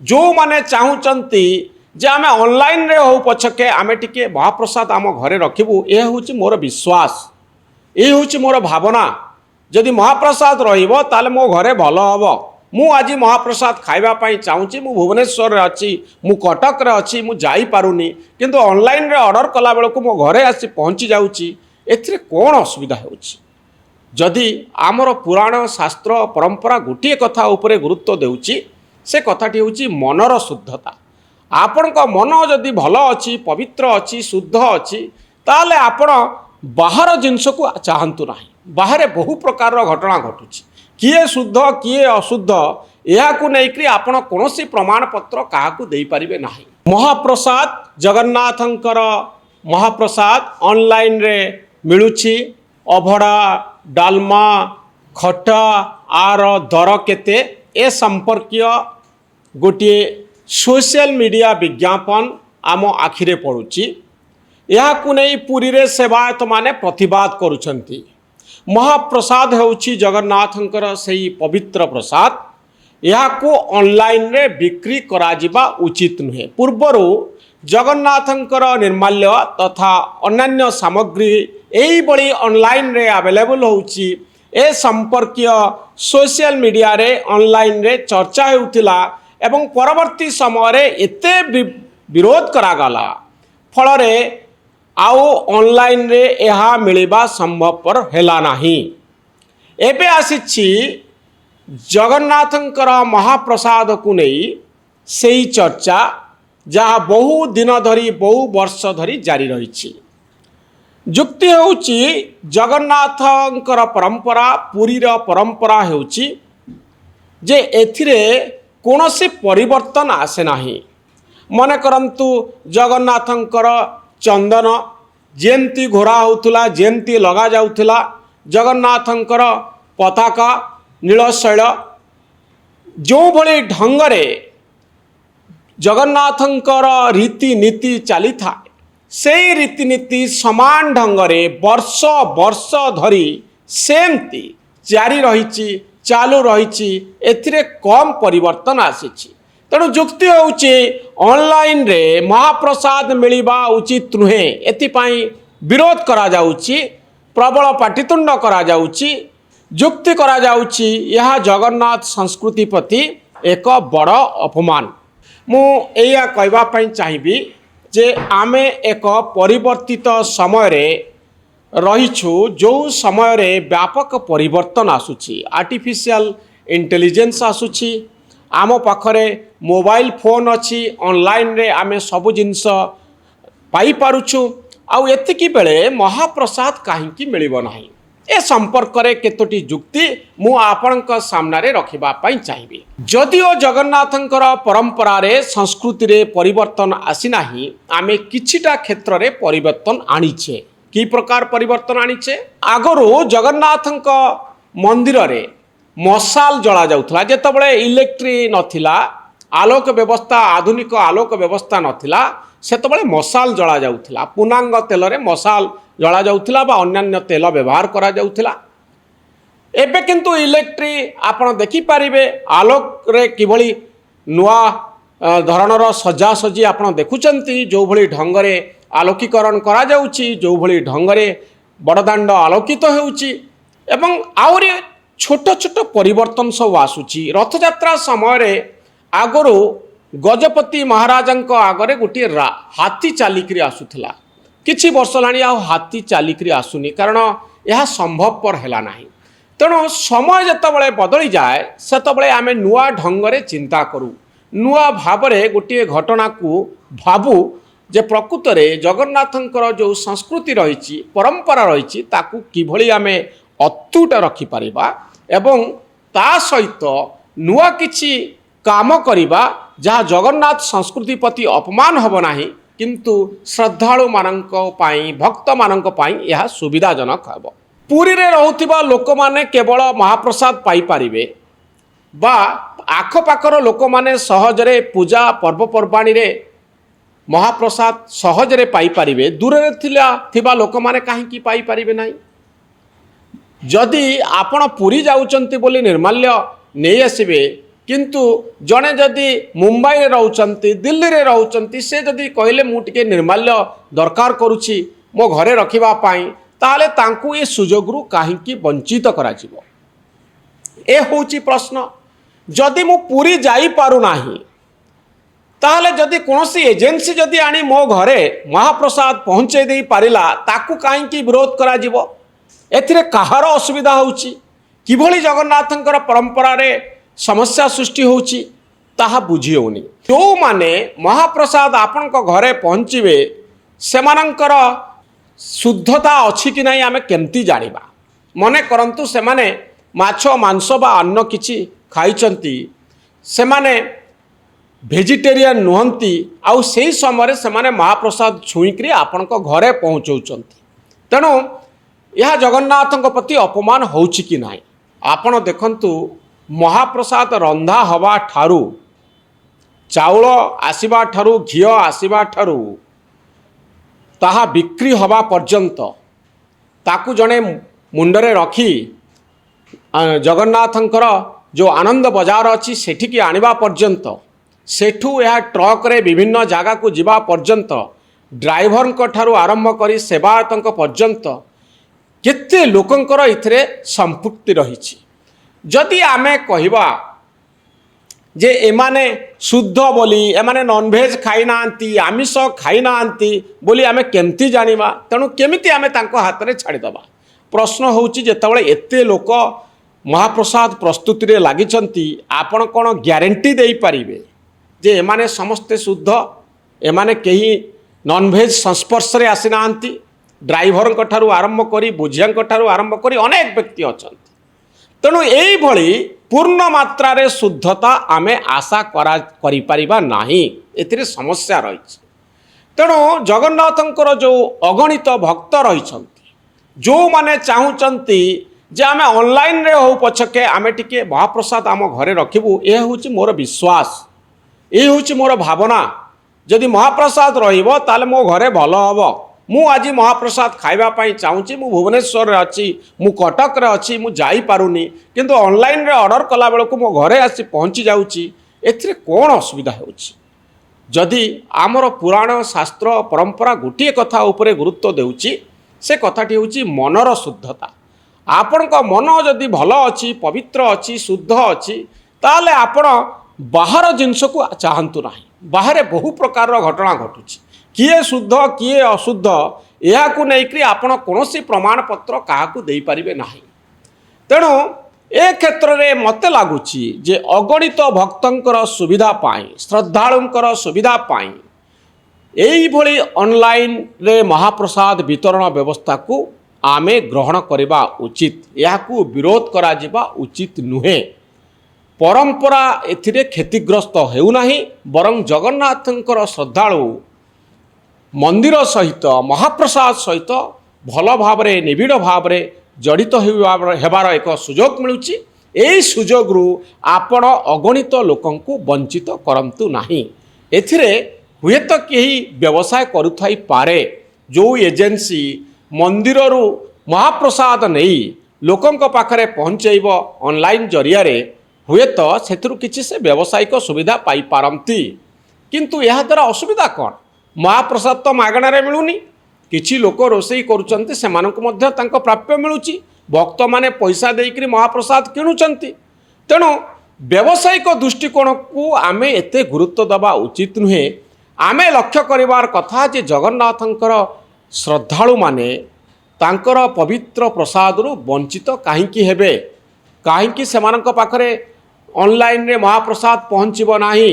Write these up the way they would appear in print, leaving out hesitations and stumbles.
जो माने चाहूचंती जे आमे ऑनलाइन रे हो पछके आमे टिके महाप्रसाद आम घरे रखिबू ए होची मोर विश्वास ए होची मोर भावना जदि महाप्रसाद रहिबो ताले मो घरे भलो हबो मु आज महाप्रसाद खाइबा पई चाहूची मु भुवनेश्वर रे अछि मु कटक रे अछि मु जाई पारुनी किंतु ऑनलाइन रे ऑर्डर कला बेलको मो घरे आसी पहुंची जाउची एथिरे कोन असुविधा होउची जदि आमर पुराण शास्त्र परंपरा गोटे कथा उपरे गुरुत्व देउची से कथाटी होउची मनर शुद्धता आपण को मन जदि भल अच्छी पवित्र अच्छी शुद्ध अच्छी ताले आपण बाहर जिनस को चाहतु ना बाहर बहु प्रकार घटना घटुची किए शुद्ध किए अशुद्ध यह नहीं आपण कौन प्रमाण पत्र क्या दे पारे ना महाप्रसाद जगन्नाथंकर महाप्रसाद ऑनलाइन रे मिलुची अभड़ा डालमा खटा आर दर केते ए संपर्कीय गोटे सोशल मीडिया विज्ञापन आम आखिरे पड़ुची यह नहीं पुरी रे सेवायत माने प्रतिवाद करुछंती महाप्रसाद होउची जगन्नाथंकर सही पवित्र प्रसाद यह को ऑनलाइन रे बिक्री करा जिबा उचित नुहे पूर्वरु जगन्नाथंकर निर्माल्य तथा अन्यान्य सामग्री एई बड़ी ऑनलाइन रे अवेलेबल होउची ए संपर्कीय सोशल मीडिया रे ऑनलाइन रे चर्चा हेउथिला एवं परवर्ती समय रे एते विरोध करागला फल रे आउ ऑनलाइन रे यह मिलवा संभवपर हेला नाही एबे आसीछि जगन्नाथंकर महाप्रसाद को नहीं सेई चर्चा जहाँ बहु दिन धरी बहु वर्ष धरी जारी रही जुक्ति होउची जगन्नाथंकर परंपरा पुरीर परंपरा होउची जे एथिरे कौनसी परिवर्तन आसे नाही मन करंतु जगन्नाथंकर चंदन जेमती घोरा होउथुला जेमती लगा जाउथुला जगन्नाथंकर पताका नीलशैल जो भली ढंगरे जगन्नाथंकर रीतिनीति चली था से रीतिनीति समान ढंगरे वर्ष वर्ष धरी सेमती जारी रही चालू रही एथिरे कम परिवर्तन आसीछि तेणु जुक्ति होउची ऑनलाइन रे महाप्रसाद मिलिबा उचित नुहे एथिपाई विरोध करा जाउची प्रबल पाटितुंड करा जाउची जुक्ति करा जाउची यह जगन्नाथ संस्कृति प्रति एक बड़ अपमान मु एया कहबा पई चाहिबी जे आमे एक परिवर्तित समय रे रहीछु जो समय रे व्यापक परिवर्तन आसुची आर्टिफिशियल इंटेलिजेंस आसुची आम पाखरे मोबाइल फोन अच्छी ऑनलाइन रे आमे सब जिनस पाई पारुछु आउ एतिकी बेले महाप्रसाद काहींकी मिलिबो नाही ए संपर्क रे केतोटी जुक्ति मु आपणक सामना रे रखिबा पई चाहिबी जदिओ जगन्नाथंकर परंपरा रे संस्कृति रे परिवर्तन आसी नाही आमे किछिटा क्षेत्र रे परिवर्तन आनिछे की प्रकार परिवर्तन आनिछे आगरो जगन्नाथंक मंदिर रे मशाल जला जाउथला जेतबळे इलेक्ट्रिक नथिला आलोक व्यवस्था आधुनिक आलोक व्यवस्था नथिला सेतबळे मशाल जला जाउथला पुनांग तेल रे मशाल जला जाउथला बा अन्यान्य तेल व्यवहार करा जाउथला एबे किंतु इलेक्ट्रिक आपण देखि पारिबे आलोक रे किभली नुआ धरणर सजा सजी आपण देखुचंती जो भली ढंगरे आलोकीकरण करा जाउची जो भली ढंगरे बड़दाण्ड आलोकित हेउची एवं आउरी छोट छोट परिवर्तन सब आसुची रथयात्रा समय रे आगरो गजपति महाराजंक आगरे गोटे हाथी चालिकी आसुथला किछि वर्ष लाणी आ हाथी चालिकी आसुनी कारण यह संभवपर हैला नाही तेणु समय जेतबळे बदली जाए सेतबळे आमे नुआ ढंगरे चिंता करू नुआ भावरे गोटे घटना को भाबू जे प्रकृत रे जगन्नाथंकर जो संस्कृति रही परंपरा रही ताकू किभली आमे अतुट रखि परिबा एवं ता सहित नुआ किछि काम करिबा जहाँ जगन्नाथ संस्कृति प्रति अपमान हब नाही किंतु श्रद्धालु मानक पाई भक्त मानक पाई यह सुविधाजनक हब पुरी रे रहउथिबा लोक माने केवल महाप्रसाद पाई पारिबे बा आखपाखर लोक माने सहजरे पूजा पर्वपर्वाणी रे महाप्रसाद सहजरे पाई पारिबे दूर रे थिबा लोक माने काहेकि पाई पारिबे नाही जदि आपण पुरी जाउचंती बोली निर्माल्य नहीं आसबे किंतु जड़े जदि मुंबई रे रहउचंती दिल्ली रे रहउचंती से जदि कहले मु टिके निर्माल्य दरकार करुछि मो घरे रखिबा पाई ताले तांकु ए सुजोगरु काहींकी वंचित करा जिवो। ए होची प्रश्न। जदि मु पूरी जाई पारु नाही ताहले जदि कोनोसी एजेंसी जदि आनी मो घरे महाप्रसाद पहुँचे दे पारिला ताकु काहींकी विरोध करा जिवो। एथिरे कहार असुविधा होची किभली जगन्नाथंकर परंपरा रे समस्या सृष्टि होची ताहा बुझी होनी। जो माने महाप्रसाद आपण को घरे पहुँचीबे सेमानंकर शुद्धता अछि कि नहीं आमे केमती जानिबा। मने करंतु से माने माछ मांस बा अन्न किछि खाइचंती सेमाने भेजिटेरियन नुहंती आउ सेही समय से माने महाप्रसाद छुईकरी आपण को घरे पहुँचौचंती। तेणु यह जगन्नाथंक प्रति अपमान होउछि कि नाही। आपण देखंतु महाप्रसाद रंधा हवा ठारू चाउल आसीबा ठारू घी आसीबा ठारू ताहा बिक्री हवा पर्यंत ताकू जड़े मुंडरे रखी जगन्नाथंकर जो आनंद बजार अच्छी सेठिकी आनिबा पर्यंत सेठू यह ट्रक रे विभिन्न जगह को जिबा पर्यंत ड्राइवर ठारू आरंभ करी सेवायतंक पर्यंत केते लोकंकर इथिरे संपृक्ति रही। जदि आमे कहिबा जे एमाने शुद्ध बोली एमाने नॉनभेज खाई नांती आमिष खाई नांती बोली आमे केमती जानिबा। तेणु केमिति आमे तांको हाथ रे छाड़ी दबा। प्रश्न होउची जेतेबेले एते लोक महाप्रसाद प्रस्तुति रे लागिचंती आपण कोन ग्यारंटी देई परिबे जे एमाने समस्ते शुद्ध एमाने केही नॉनभेज संस्पर्श रे आसी नांती। ड्राइवर ठारू आरंभ करी बुझिया ठारू आरंभ करी अनेक व्यक्ति अछंती। तेणु यही भली पूर्ण मात्रा रे शुद्धता आमे आशा करि परिबा नाही। एथिरे समस्या रही। तेणु जगन्नाथंकर जो अगणित भक्त रही जो माने चाहूचंती जे आमे ऑनलाइन रे हो पछके आमे टिके महाप्रसाद आम घरे रखिबू यह होची मोर विश्वास यह होची मोर भावना। जदि महाप्रसाद रहिबो ताले मो घरे भलो हबो। मु आज महाप्रसाद खाइबा पाई चाहूँगी मु भुवनेश्वर रे अच्छी मु कटक रे अच्छी मु जाई पारुनी किंतु ऑनलाइन रे ऑर्डर कला बेलू मो घरे आसी पहुँची जाऊँगी एथिरे कौन असुविधा होउची। जदि आमर पुराण शास्त्र परंपरा गोटे कथा उपरे गुरुत्व देउची से कथाटी होउची मनर शुद्धता। आपण को मन जदि भल अच्छी पवित्र अच्छी शुद्ध अच्छी ताले आपण बाहर जिनस को चाहतु नाही। बाहर बहु प्रकार घटना घटुची किए शुद्ध किए अशुद्ध यह नहीं आपण कौन प्रमाण पत्र क्या दे पारे ना। तेणु ए क्षेत्र में मत लगुच जे अगणित भक्तर सुविधा पाई श्रद्धालुंकर सुविधा पाई यही भली ऑनलाइन रे महाप्रसाद वितरण व्यवस्था को आमे ग्रहण करवा उचित। यह विरोध करा जिबा उचित नुहे। परंपरा एथिरे क्षतिग्रस्त हेउना बरं जगन्नाथंकर श्रद्धालु मंदिर सहित महाप्रसाद सहित भल भाव निबिड़ भाव जड़ित होबार एक सुजोग मिलूची। यही सुजोग आपण अगणित लोकंकु वंचित करंतु नाही। एथिरे हुए तो कहीं व्यवसाय करुथाई पारे जो एजेंसी मंदिर महाप्रसाद नहीं लोकंक पाखरे पहुँचैब ऑनलाइन जरिया हुए तो सेथिरु किछि से व्यावसायिक सुविधा पाई पारंती। किंतु यह द्वारा असुविधा कौन महाप्रसाद तो मागणारे मिलूनी किछि लोक रोषेई करुचंती सेमानकु मध्य तांको प्राप्य मिलुची भक्त माने पैसा देइकरी महाप्रसाद किणुचंती। तेणु व्यावसायिक दृष्टिकोण को आमे एते गुरुत्व दबा उचित नुहे। आमे लक्ष्य करिवार कथा जे जगन्नाथंकर श्रद्धालु माने तांकर पवित्र प्रसादरु वंचित काहींकी हेबे काहींकी सेमानक पाखरे ऑनलाइन रे महाप्रसाद पहुँचब नाही।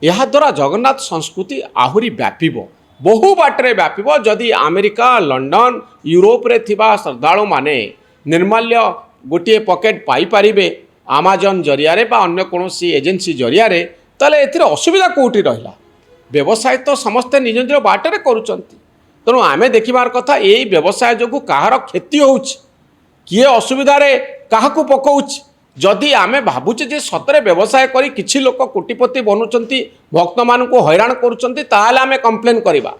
यह द्वारा जगन्नाथ संस्कृति आहुरी व्यापिब बहु बाटरे व्यापिब। जदि अमेरिका लंडन यूरोप रे थिबा श्रद्धालु माने निर्माल्य गोटे पकेट पाई पारिबे आमाजन जरिया रे बा अन्य कोनोसी एजेंसी जरिया रे ताले एथिरे असुविधा कोठी रहिला। व्यवसाय तो समस्ते निज निज बाटरे करूचंती। तेणु आमे देखिबार कथा एई व्यवसाय जोगु काहार क्षति होउची किए असुविधा रे काहाकू पकाउची। जदि आमे भावुचे जे सतरे व्यवसाय करी किछि लोक कोटिपति बनुचंती भक्त मानकु हैरान करूचंती ताहाले आमे कंप्लेन करिबा।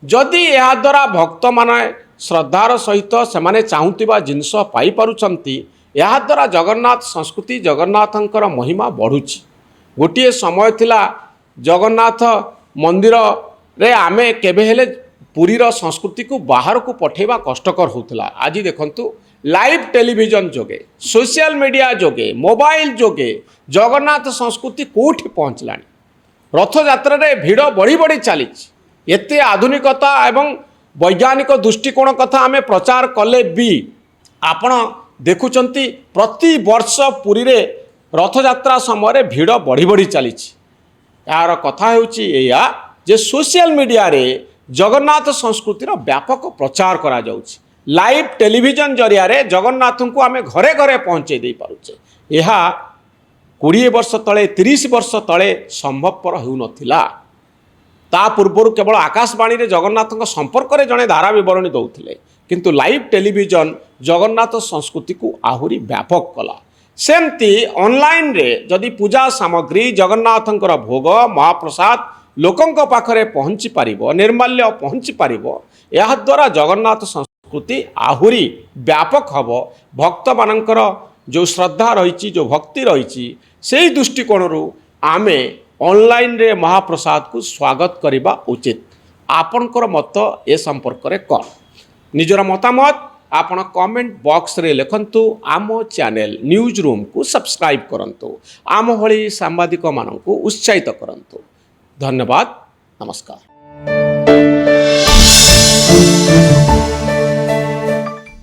जदि यह द्वारा भक्त माने श्रद्धार सहित सेमाने चाहुतिबा जिनस पाई पारुचंती ଏହାଦ୍ୱାରା ଜଗନ୍ନାଥ ସଂସ୍କୃତି ଜଗନ୍ନାଥଙ୍କର ମହିମା ବଢ଼ୁଛି। ଗୋଟିଏ ସମୟ ଥିଲା ଜଗନ୍ନାଥ ମନ୍ଦିରରେ ଆମେ କେବେ ହେଲେ ପୁରୀର ସଂସ୍କୃତିକୁ ବାହାରକୁ ପଠାଇବା କଷ୍ଟକର ହେଉଥିଲା। ଆଜି ଦେଖନ୍ତୁ ଲାଇଭ୍ ଟେଲିଭିଜନ ଯୋଗେ ସୋସିଆଲ ମିଡ଼ିଆ ଯୋଗେ ମୋବାଇଲ ଯୋଗେ ଜଗନ୍ନାଥ ସଂସ୍କୃତି କେଉଁଠି ପହଞ୍ଚିଲାଣି। ରଥଯାତ୍ରାରେ ଭିଡ଼ ବଢ଼ି ବଢ଼ି ଚାଲିଛି। ଏତେ ଆଧୁନିକତା ଏବଂ ବୈଜ୍ଞାନିକ ଦୃଷ୍ଟିକୋଣ କଥା ଆମେ ପ୍ରଚାର କଲେ ବି ଆପଣ ଦେଖୁଛନ୍ତି ପ୍ରତିବର୍ଷ ପୁରୀରେ ରଥଯାତ୍ରା ସମୟରେ ଭିଡ଼ ବଢ଼ି ବଢ଼ି ଚାଲିଛି। ଏହାର କଥା ହେଉଛି ଏଇଆ ଯେ ସୋସିଆଲ ମିଡ଼ିଆରେ ଜଗନ୍ନାଥ ସଂସ୍କୃତିର ବ୍ୟାପକ ପ୍ରଚାର କରାଯାଉଛି। ଲାଇଭ୍ ଟେଲିଭିଜନ ଜରିଆରେ ଜଗନ୍ନାଥଙ୍କୁ ଆମେ ଘରେ ଘରେ ପହଞ୍ଚାଇ ଦେଇପାରୁଛେ। ଏହା 20 ବର୍ଷ ତଳେ 30 ବର୍ଷ ତଳେ ସମ୍ଭବପର ହେଉନଥିଲା। ତା ପୂର୍ବରୁ କେବଳ ଆକାଶବାଣୀରେ ଜଗନ୍ନାଥଙ୍କ ସମ୍ପର୍କରେ ଜଣେ ଧାରା ବିବରଣୀ ଦେଉଥିଲେ, କିନ୍ତୁ ଲାଇଭ୍ ଟେଲିଭିଜନ ଜଗନ୍ନାଥ ସଂସ୍କୃତିକୁ ଆହୁରି ବ୍ୟାପକ କଲା। ସେମିତି ଅନଲାଇନ୍ରେ ଯଦି ପୂଜା ସାମଗ୍ରୀ ଜଗନ୍ନାଥଙ୍କର ଭୋଗ ମହାପ୍ରସାଦ ଲୋକଙ୍କ ପାଖରେ ପହଞ୍ଚି ପାରିବ, ନିର୍ମାଲ୍ୟ ପହଞ୍ଚି ପାରିବ, ଏହାଦ୍ୱାରା ଜଗନ୍ନାଥ ସଂସ୍କୃତି ଆହୁରି ବ୍ୟାପକ ହେବ। ଭକ୍ତମାନଙ୍କର ଯେଉଁ ଶ୍ରଦ୍ଧା ରହିଛି, ଯେଉଁ ଭକ୍ତି ରହିଛି, ସେହି ଦୃଷ୍ଟିକୋଣରୁ ଆମେ ଅନଲାଇନ୍ରେ ମହାପ୍ରସାଦକୁ ସ୍ୱାଗତ କରିବା ଉଚିତ। ଆପଣଙ୍କର ମତ ଏ ସମ୍ପର୍କରେ କ'ଣ? ନିଜର ମତାମତ ଆପଣ କମେଣ୍ଟ ବକ୍ସରେ ଲେଖନ୍ତୁ। ଆମ ଚ୍ୟାନେଲ ନ୍ୟୁଜ୍ ରୁମ୍କୁ ସବସ୍କ୍ରାଇବ୍ କରନ୍ତୁ। ଆମ ଭଳି ସାମ୍ବାଦିକମାନଙ୍କୁ ଉତ୍ସାହିତ କରନ୍ତୁ। ଧନ୍ୟବାଦ। ନମସ୍କାର।